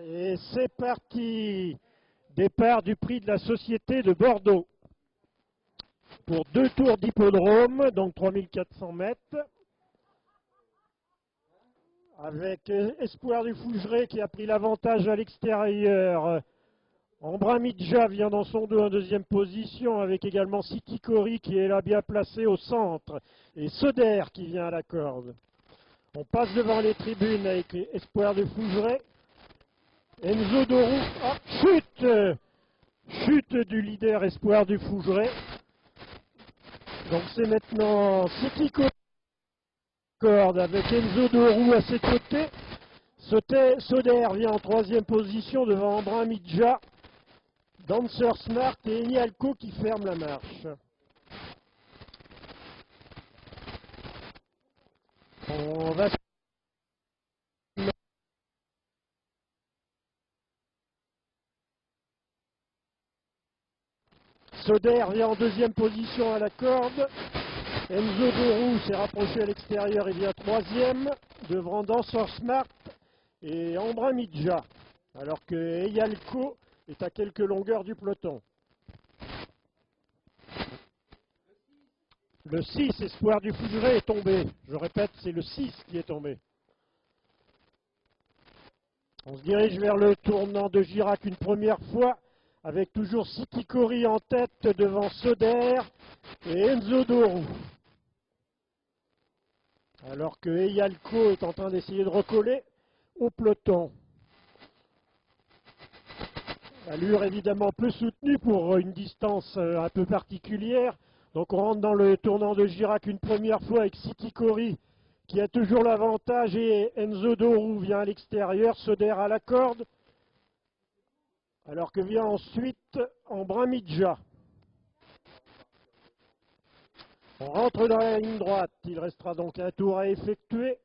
Et c'est parti. Départ du prix de la Société de Bordeaux. Pour 2 tours d'hippodrome, donc 3400 mètres. Avec Espoir du Fougeray qui a pris l'avantage à l'extérieur. Embrun Midja vient dans son dos en deuxième position, avec également City Cory qui est là bien placé au centre. Et Soder qui vient à la corde. On passe devant les tribunes avec Espoir du Fougeray. Enzo Dorou, chute du leader Espoir du Fougeray. Donc c'est maintenant City Cory avec Enzo Dorou à ses côtés. Soder vient en troisième position devant Embrun Midja, Dancer Smart et Enialco qui ferment la marche. On va Soder vient en deuxième position à la corde. Enzo Dorou s'est rapproché à l'extérieur et vient troisième, devant Dancer Smart et Embrun Midja, alors que Eyalco est à quelques longueurs du peloton. Le 6, Espoir du Fougeray, est tombé. Je répète, c'est le 6 qui est tombé. On se dirige vers le tournant de Girac une première fois, avec toujours City Cory en tête devant Soder et Enzo Dorou. Alors que Eyalco est en train d'essayer de recoller au peloton. Allure évidemment peu soutenue pour une distance un peu particulière. Donc on rentre dans le tournant de Girac une première fois avec City Cory qui a toujours l'avantage et Enzo Dorou vient à l'extérieur, Soder à la corde. Alors que vient ensuite Embrun Midja. On rentre dans la ligne droite, il restera donc un tour à effectuer,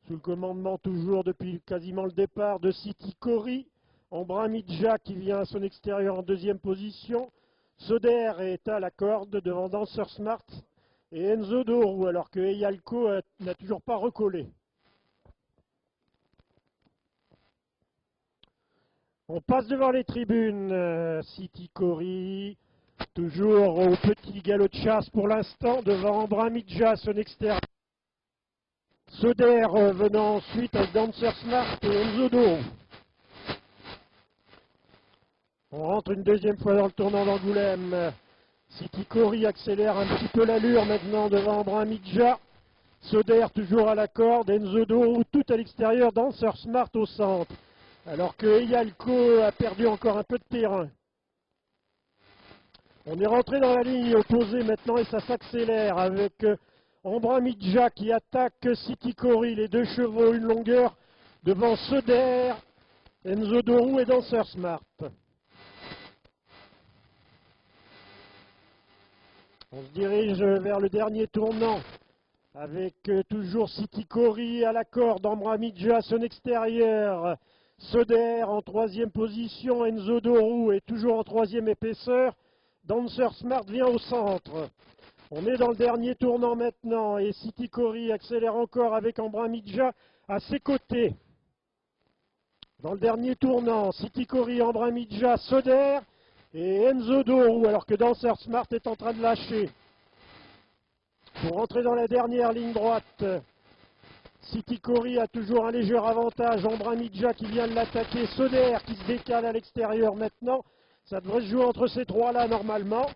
sous le commandement toujours depuis quasiment le départ de City Cory. Embrun Midja qui vient à son extérieur en deuxième position. Soder est à la corde devant Dancer Smart et Enzo Dorou, alors que Eyalco n'a toujours pas recollé. On passe devant les tribunes, City Cory, toujours au petit galop de chasse pour l'instant, devant Embrun Midja, son extérieur. Soder venant ensuite avec Dancer Smart et Enzo Dorou. On rentre une deuxième fois dans le tournant d'Angoulême. City Cory accélère un petit peu l'allure maintenant devant Embrun Midja. Soder toujours à la corde, Enzo Dorou tout à l'extérieur, Dancer Smart au centre. Alors que Eyalco a perdu encore un peu de terrain. On est rentré dans la ligne opposée maintenant et ça s'accélère avec Embrun Midja qui attaque City Cory, les deux chevaux une longueur devant Soder, Enzo Dorou et Dancer Smart. On se dirige vers le dernier tournant avec toujours City Cory à la corde, Embrun Midja son extérieur, Soder en troisième position, Enzo Dorou est toujours en troisième épaisseur, Dancer Smart vient au centre. On est dans le dernier tournant maintenant et City Cory accélère encore avec Embrun Midja à ses côtés. Dans le dernier tournant, City Cory, Embrun Midja, Soder et Enzo Dorou, alors que Dancer Smart est en train de lâcher. Pour rentrer dans la dernière ligne droite, City Cory a toujours un léger avantage, Embrun Midja qui vient de l'attaquer, Soder qui se décale à l'extérieur maintenant. Ça devrait se jouer entre ces trois-là normalement.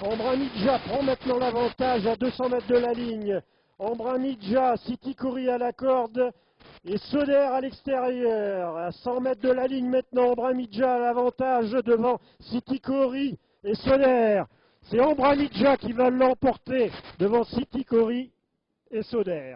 Embrun Midja prend maintenant l'avantage à 200 mètres de la ligne. Embrun Midja, City Cory à la corde et Soder à l'extérieur. À 100 mètres de la ligne maintenant, Embrun Midja a l'avantage devant City Cory et Soder. C'est Embrun Midja qui va l'emporter devant City Cory et Soder.